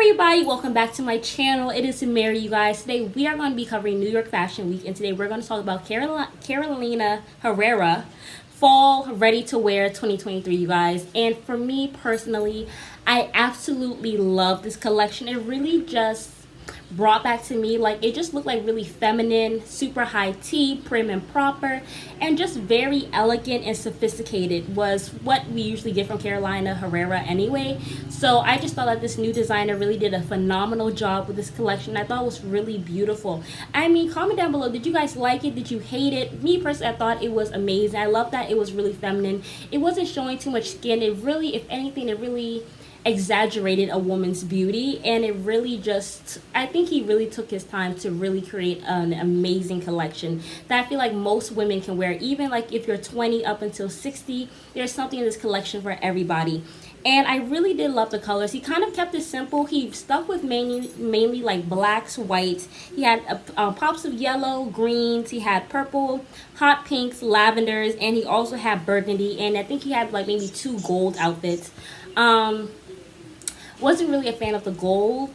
everybody, welcome back to my channel. It is Mary, you guys. Today we are going to be covering New York Fashion Week, and today we're going to talk about Carolina Herrera Fall Ready to Wear 2023, you guys. And for me personally, I absolutely love this collection. It really just brought back to me, like, it just looked like really feminine, super high tea, prim and proper, and just very elegant and sophisticated was what we usually get from Carolina Herrera anyway. So I just thought that this new designer really did a phenomenal job with this collection. I thought it was really beautiful. I mean, comment down below, did you guys like it? Did you hate it? Me personally, I thought it was amazing. I love that it was really feminine. It wasn't showing too much skin. It really, if anything, it really exaggerated a woman's beauty, and it really just, I think he really took his time to really create an amazing collection that I feel like most women can wear. Even like if you're 20 up until 60, there's something in this collection for everybody. And I really did love the colors. He kind of kept it simple. He stuck with mainly like blacks, whites. He had pops of yellow, greens. He had purple, hot pinks, lavenders, and he also had burgundy. And I think he had like maybe 2 gold outfits. Wasn't really a fan of the gold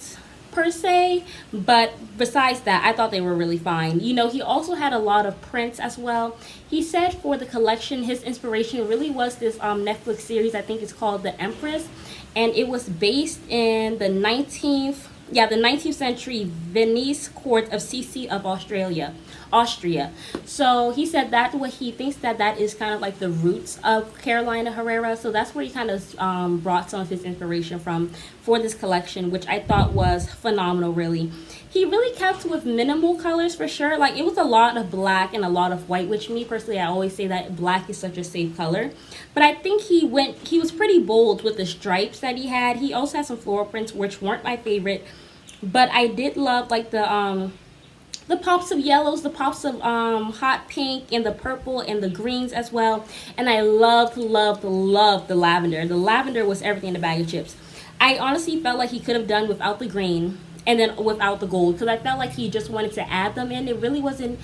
per se, but besides that, I thought they were really fine. You know, he also had a lot of prints as well. He said for the collection, his inspiration really was this Netflix series, I think it's called The Empress, and it was based in the 19th century Venice court of Sicily of Austria. So he said that what he thinks that is kind of like the roots of Carolina Herrera. So that's where he kind of brought some of his inspiration from for this collection, which I thought was phenomenal, really. He really kept with minimal colors for sure. Like, it was a lot of black and a lot of white, which me personally, I always say that black is such a safe color. But I think he was pretty bold with the stripes that he had. He also had some floral prints, which weren't my favorite. But I did love like the pops of yellows, the pops of hot pink, and the purple and the greens as well. And I loved the lavender. The lavender was everything in the bag of chips. I honestly felt like he could have done without the green and then without the gold, because I felt like he just wanted to add them in. It really wasn't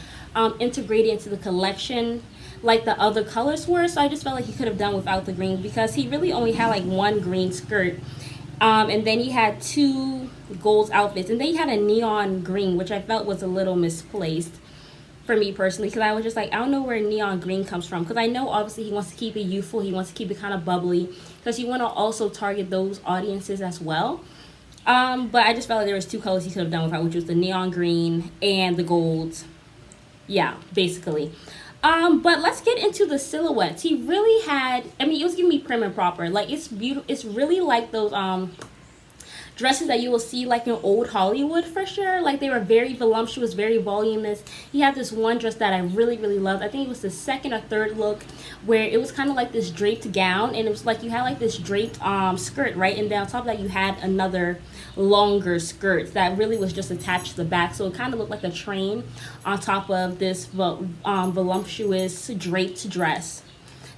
integrated into the collection like the other colors were. So I just felt like he could have done without the green, because he really only had like 1 green skirt. And then he had 2 gold outfits, and then he had a neon green, which I felt was a little misplaced for me personally, because I was just like, I don't know where neon green comes from, because I know obviously he wants to keep it youthful, he wants to keep it kind of bubbly, because you want to also target those audiences as well. But I just felt like there was 2 colors he could have done without, which was the neon green and the gold. Yeah, basically. But let's get into the silhouettes. He really had, I mean, it was giving me prim and proper. Like, it's beautiful. It's really like those dresses that you will see like in old Hollywood for sure. Like, they were very voluptuous, very voluminous. He had this one dress that I really loved. I think it was the second or third look, where it was kind of like this draped gown, and it was like you had like this draped skirt, right? And then on top of that, you had another longer skirt that really was just attached to the back, so it kind of looked like a train on top of this voluptuous draped dress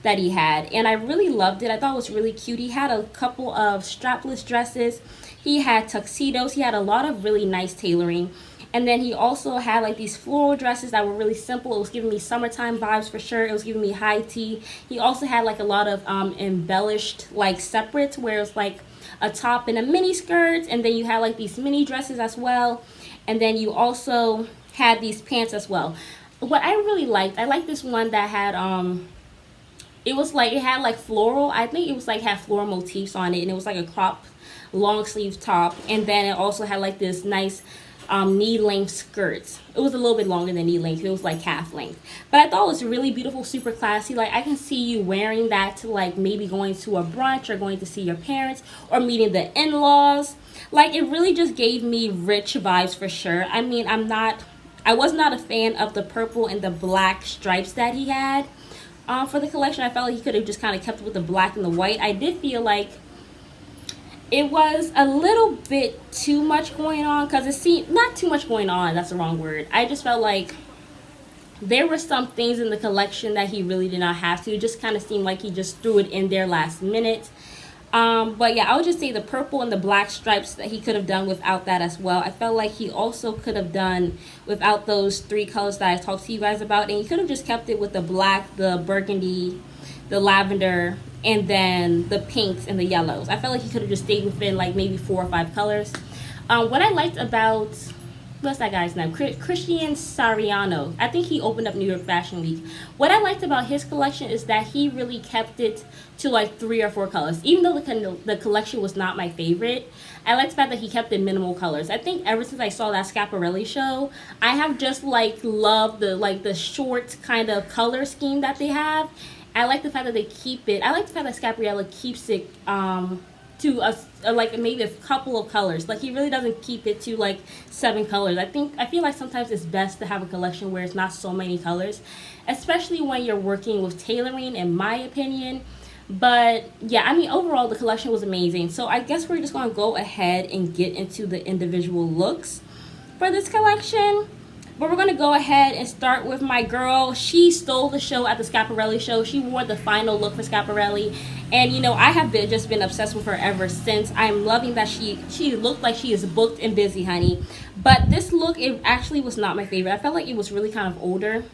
that he had. And I really loved it. I thought it was really cute. He had a couple of strapless dresses, he had tuxedos, he had a lot of really nice tailoring. And then he also had like these floral dresses that were really simple. It was giving me summertime vibes for sure. It was giving me high tea. He also had like a lot of embellished like separates, where it was like a top and a mini skirt, and then you had like these mini dresses as well, and then you also had these pants as well. What I really liked, I liked this one that had it was like, it had like floral, I think it was like had floral motifs on it, and it was like a crop long sleeve top, and then it also had like this nice knee length skirts. It was a little bit longer than knee length. It was like half length, but I thought it was really beautiful, super classy. Like, I can see you wearing that to like maybe going to a brunch, or going to see your parents, or meeting the in-laws. Like, it really just gave me rich vibes for sure. I mean, I was not a fan of the purple and the black stripes that he had for the collection. I felt like he could have just kind of kept with the black and the white. I did feel like it was a little bit too much going on, because it seemed, not too much going on, that's the wrong word. I just felt like there were some things in the collection that he really did not have to. It just kind of seemed like he just threw it in there last minute. But yeah, I would just say the purple and the black stripes that he could have done without that as well. I felt like he also could have done without those 3 colors that I talked to you guys about, and he could have just kept it with the black, the burgundy, the lavender, and then the pinks and the yellows. I felt like he could have just stayed within like maybe 4 or 5 colors. What I liked about what's that guy's name? Christian Sariano. I think he opened up New York Fashion Week. What I liked about his collection is that he really kept it to like 3 or 4 colors. Even though the collection was not my favorite, I liked the fact that he kept it minimal colors. I think ever since I saw that Schiaparelli show, I have just like loved the short kind of color scheme that they have. I like the fact that they keep it. I like the fact that Schiaparelli keeps it to like maybe a couple of colors. Like he really doesn't keep it to like 7 colors. I feel like sometimes it's best to have a collection where it's not so many colors, especially when you're working with tailoring, in my opinion. But yeah, I mean, overall the collection was amazing. So I guess we're just going to go ahead and get into the individual looks for this collection. But we're going to go ahead and start with my girl. She stole the show at the Schiaparelli show. She wore the final look for Schiaparelli. And, you know, I have just been obsessed with her ever since. I'm loving that she looked like she is booked and busy, honey. But this look, it actually was not my favorite. I felt like it was really kind of older.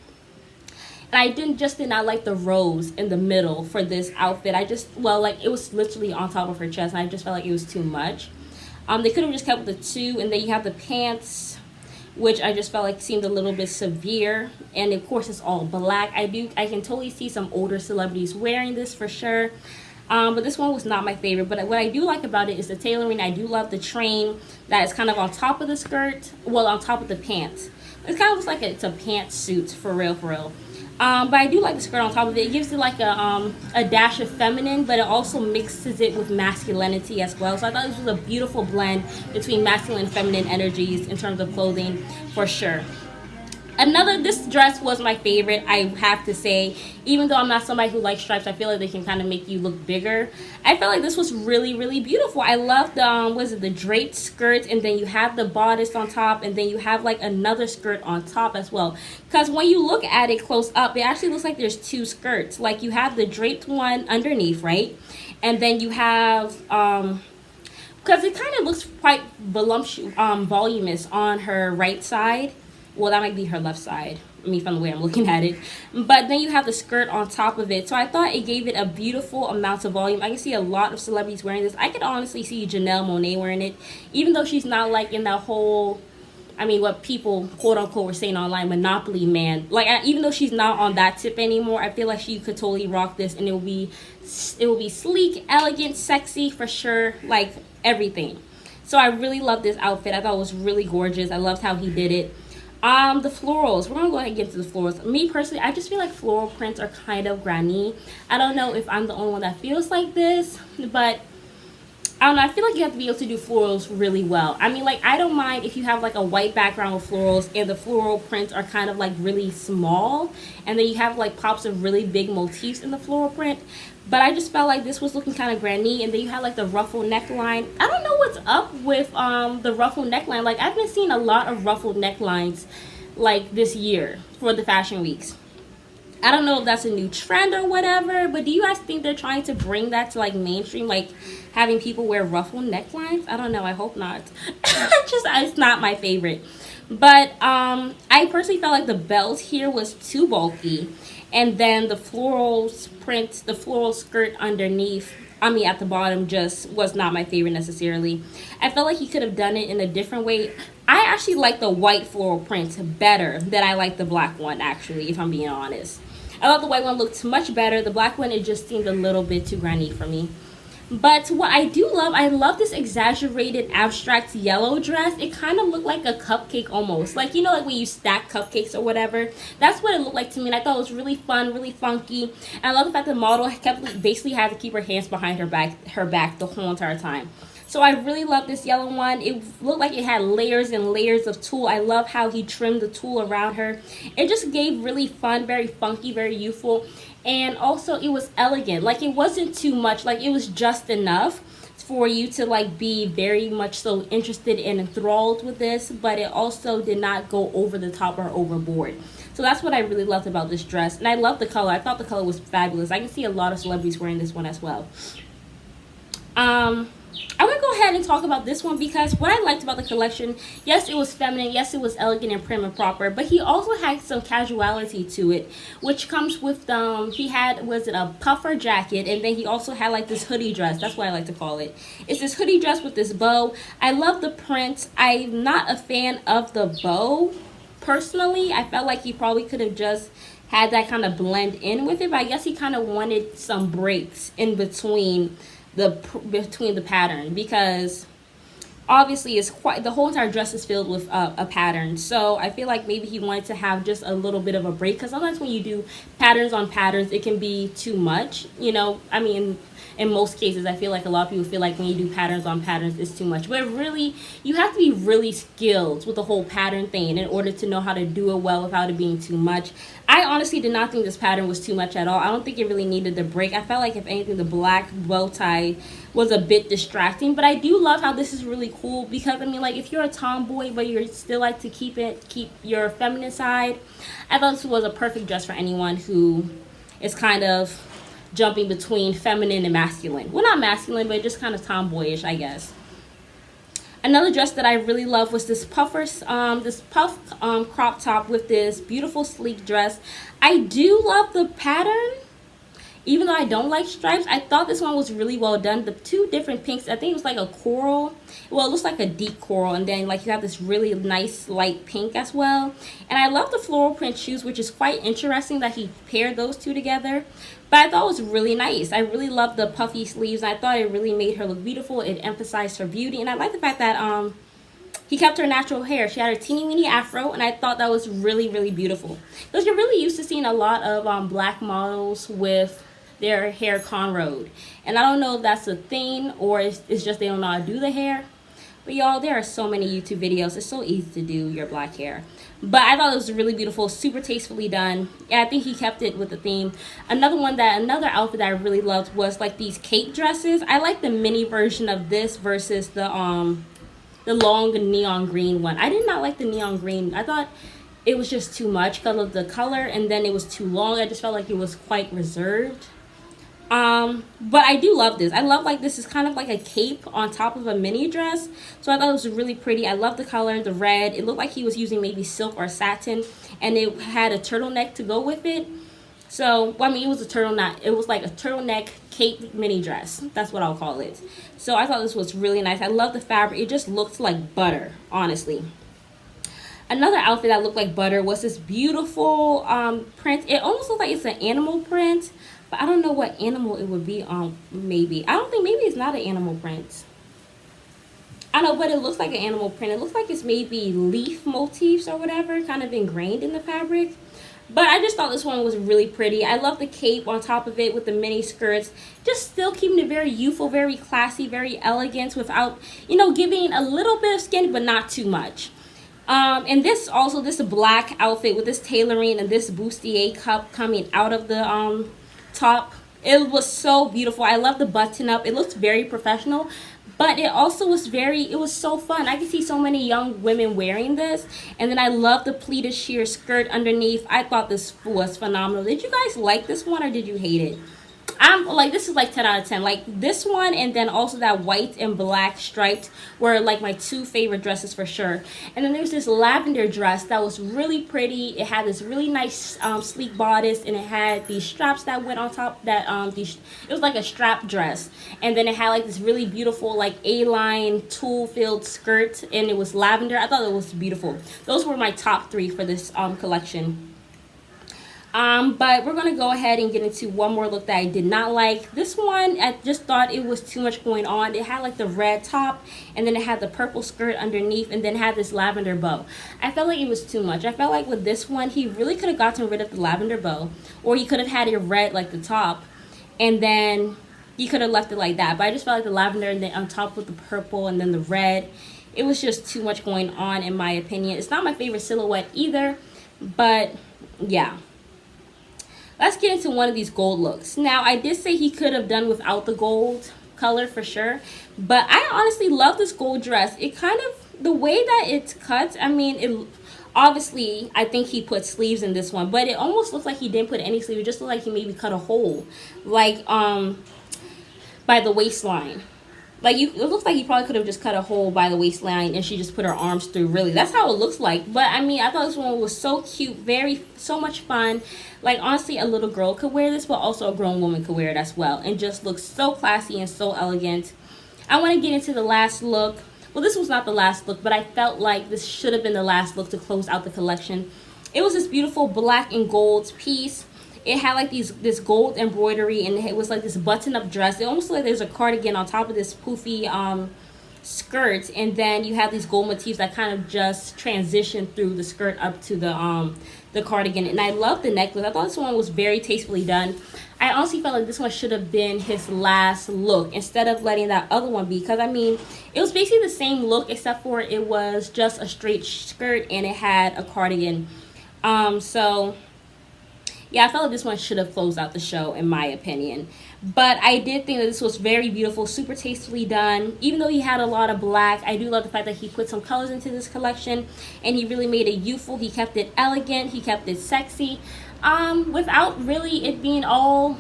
And I did not like the rose in the middle for this outfit. Like it was literally on top of her chest. And I just felt like it was too much. They could have just kept with the 2. And then you have the pants, which I just felt like seemed a little bit severe. And of course it's all black. I can totally see some older celebrities wearing this for sure. But this one was not my favorite. But what I do like about it is the tailoring. I do love the train that is kind of on top of the skirt. Well, on top of the pants. It's kind of like it's a pantsuit for real, for real. But I do like the skirt on top of it. It gives it like a dash of feminine, but it also mixes it with masculinity as well. So I thought this was a beautiful blend between masculine and feminine energies in terms of clothing for sure. This dress was my favorite, I have to say. Even though I'm not somebody who likes stripes, I feel like they can kind of make you look bigger. I felt like this was really, really beautiful. I love the draped skirt, and then you have the bodice on top, and then you have like another skirt on top as well. Because when you look at it close up, it actually looks like there's 2 skirts. Like you have the draped one underneath, right? And then you have because it kind of looks quite voluminous on her right side. Well, that might be her left side. I mean, from the way I'm looking at it. But then you have the skirt on top of it. So I thought it gave it a beautiful amount of volume. I can see a lot of celebrities wearing this. I could honestly see Janelle Monáe wearing it. Even though she's not like in that whole, I mean, what people quote unquote were saying online, Monopoly man. Like, even though she's not on that tip anymore, I feel like she could totally rock this, and it will be sleek, elegant, sexy for sure, like everything. So I really love this outfit. I thought it was really gorgeous. I loved how he did it. The florals. We're gonna go ahead and get to the florals. Me personally, I just feel like floral prints are kind of granny. I don't know if I'm the only one that feels like this, but I don't know. I feel like you have to be able to do florals really well. I mean, like, I don't mind if you have like a white background with florals and the floral prints are kind of like really small, and then you have like pops of really big motifs in the floral print. But I just felt like this was looking kind of granny, and then you had like the ruffled neckline. I don't know what's up with the ruffled neckline. Like, I've been seeing a lot of ruffled necklines like this year for the fashion weeks. I don't know if that's a new trend or whatever, but do you guys think they're trying to bring that to like mainstream, like having people wear ruffled necklines? I don't know. I hope not. It's not my favorite. But I personally felt like the belt here was too bulky. And then the floral print, the floral skirt underneath, at the bottom, just was not my favorite necessarily. I felt like he could have done it in a different way. I actually like the white floral print better than I like the black one, actually, if I'm being honest. I thought the white one looked much better. The black one, it just seemed a little bit too granny for me. But what I do love, I love this exaggerated abstract yellow dress. It kind of looked like a cupcake almost. Like, you know, like when you stack cupcakes or whatever. That's what it looked like to me. And I thought it was really fun, really funky. And I love the fact that the model basically had to keep her hands behind her back the whole entire time. So I really love this yellow one. It looked like it had layers and layers of tulle. I love how he trimmed the tulle around her. It just gave really fun, very funky, very youthful. And also it was elegant. Like, it wasn't too much. Like, it was just enough for you to like be very much so interested and enthralled with this, but it also did not go over the top or overboard. So that's what I really loved about this dress. And I love the color. I thought the color was fabulous. I can see a lot of celebrities wearing this one as well. I'm gonna go ahead and talk about this one because what I liked about the collection, yes, it was feminine, yes, it was elegant and prim and proper, but he also had some casuality to it, which comes with he had, was it a puffer jacket, and then he also had like this hoodie dress. That's what I like to call it. It's this hoodie dress with this bow. I love the print. I'm not a fan of the bow personally. I felt like he probably could have just had that kind of blend in with it, but I guess he kind of wanted some breaks in between the pattern, because obviously it's quite, the whole entire dress is filled with a pattern. So I feel like maybe he wanted to have just a little bit of a break, because sometimes when you do patterns on patterns, it can be too much, you know. I mean, in most cases, I feel like a lot of people feel like when you do patterns on patterns, it's too much. But really, you have to be really skilled with the whole pattern thing in order to know how to do it well without it being too much. I honestly did not think this pattern was too much at all. I don't think it really needed the break. I felt like, if anything, the black bow tie was a bit distracting. But I do love how this is really cool, because I mean, like, if you're a tomboy but you're still like to keep your feminine side, I thought this was a perfect dress for anyone who is kind of jumping between feminine and masculine. Well, not masculine, but just kind of tomboyish, I guess. Another dress that I really love was this puff crop top with this beautiful sleek dress. I do love the pattern. Even though I don't like stripes, I thought this one was really well done. The two different pinks, I think it was like a coral. Well, it looks like a deep coral, and then like you have this really nice light pink as well. And I love the floral print shoes, which is quite interesting that he paired those two together. But I thought it was really nice. I really loved the puffy sleeves. I thought it really made her look beautiful. It emphasized her beauty, and I like the fact that he kept her natural hair. She had her teeny weeny afro, and I thought that was really, really beautiful. Because you're really used to seeing a lot of black models with their hair cornrowed, and I don't know if that's a thing or it's just they don't know how to do the hair. But y'all, there are so many YouTube videos. It's so easy to do your black hair. But I thought it was really beautiful, super tastefully done. Yeah, I think he kept it with the theme. Another outfit that I really loved was like these cape dresses. I like the mini version of this versus the long neon green one. I did not like the neon green. I thought it was just too much because of the color, and then it was too long. I just felt like it was quite reserved. But I do love this. I love, like, this is kind of like a cape on top of a mini dress. So I thought it was really pretty. I love the color, the red. It looked like he was using maybe silk or satin, and it had a turtleneck to go with it. So, well, I mean, it was a turtleneck. It was like a turtleneck cape mini dress. That's what I'll call it. So I thought this was really nice. I love the fabric. It just looked like butter, honestly. Another outfit that looked like butter was this beautiful print. It almost looks like it's an animal print, but I don't know what animal it would be on. Maybe it's not an animal print. I don't know, but it looks like an animal print. It looks like it's maybe leaf motifs or whatever, kind of ingrained in the fabric. But I just thought this one was really pretty. I love the cape on top of it with the mini skirts. Just still keeping it very youthful, very classy, very elegant without, giving a little bit of skin, but not too much. And this black outfit with this tailoring and this bustier cup coming out of the top. It was so beautiful. I love the button up. It looks very professional, but it also was so fun. I could see so many young women wearing this. And then I love the pleated sheer skirt underneath. I thought this was phenomenal. Did you guys like this one, or did you hate it? I'm like, this is like 10 out of 10. Like this one, and then also that white and black striped were like my two favorite dresses for sure. And then there's this lavender dress that was really pretty. It had this really nice sleek bodice, and it had these straps that went on top. It was like a strap dress, and then it had like this really beautiful like A-line tulle-filled skirt, and it was lavender. I thought it was beautiful. Those were my top three for this collection. But we're going to go ahead and get into one more look that I did not like. This one, I just thought it was too much going on. It had like the red top, and then it had the purple skirt underneath, and then it had this lavender bow. I felt like it was too much. I felt like with this one, he really could have gotten rid of the lavender bow, or he could have had it red like the top, and then he could have left it like that. But I just felt like the lavender, and then on top with the purple, and then the red, it was just too much going on in my opinion. It's not my favorite silhouette either, but yeah. Let's get into one of these gold looks. Now, I did say he could have done without the gold color for sure, but I honestly love this gold dress. It kind of, the way that it's cut, I mean, it obviously, I think he put sleeves in this one, but it almost looks like he didn't put any sleeves. It just looked like he maybe cut a hole, like by the waistline. Like, it looks like he probably could have just cut a hole by the waistline and she just put her arms through. Really, that's how it looks like. But I mean, I thought this one was so cute, so much fun. Like, honestly, a little girl could wear this, but also a grown woman could wear it as well, and just looks so classy and so elegant. I want to get into the last look. Well, this was not the last look, but I felt like this should have been the last look to close out the collection. It was this beautiful black and gold piece. It had like this gold embroidery, and it was like this button-up dress. It almost looked like there's a cardigan on top of this poofy skirt, and then you have these gold motifs that kind of just transition through the skirt up to the cardigan. And I love the necklace. I thought this one was very tastefully done. I honestly felt like this one should have been his last look instead of letting that other one be, because I mean, it was basically the same look except for it was just a straight skirt and it had a cardigan. So yeah, I felt like this one should have closed out the show, in my opinion. But I did think that this was very beautiful, super tastefully done. Even though he had a lot of black, I do love the fact that he put some colors into this collection, and he really made it youthful. He kept it elegant, he kept it sexy, without really it being all,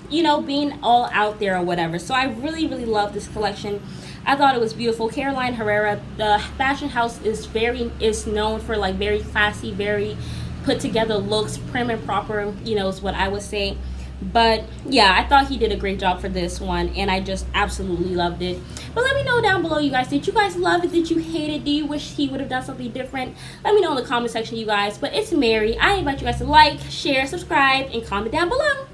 being all out there or whatever. So I really, really love this collection. I thought it was beautiful. Caroline Herrera, the fashion house, is known for like very classy, very put together looks, prim and proper, is what I would say. But yeah, I thought he did a great job for this one, and I just absolutely loved it. But let me know down below, you guys, did you guys love it? Did you hate it? Do you wish he would have done something different? Let me know in the comment section, you guys. But it's Mary. I invite you guys to like, share, subscribe, and comment down below.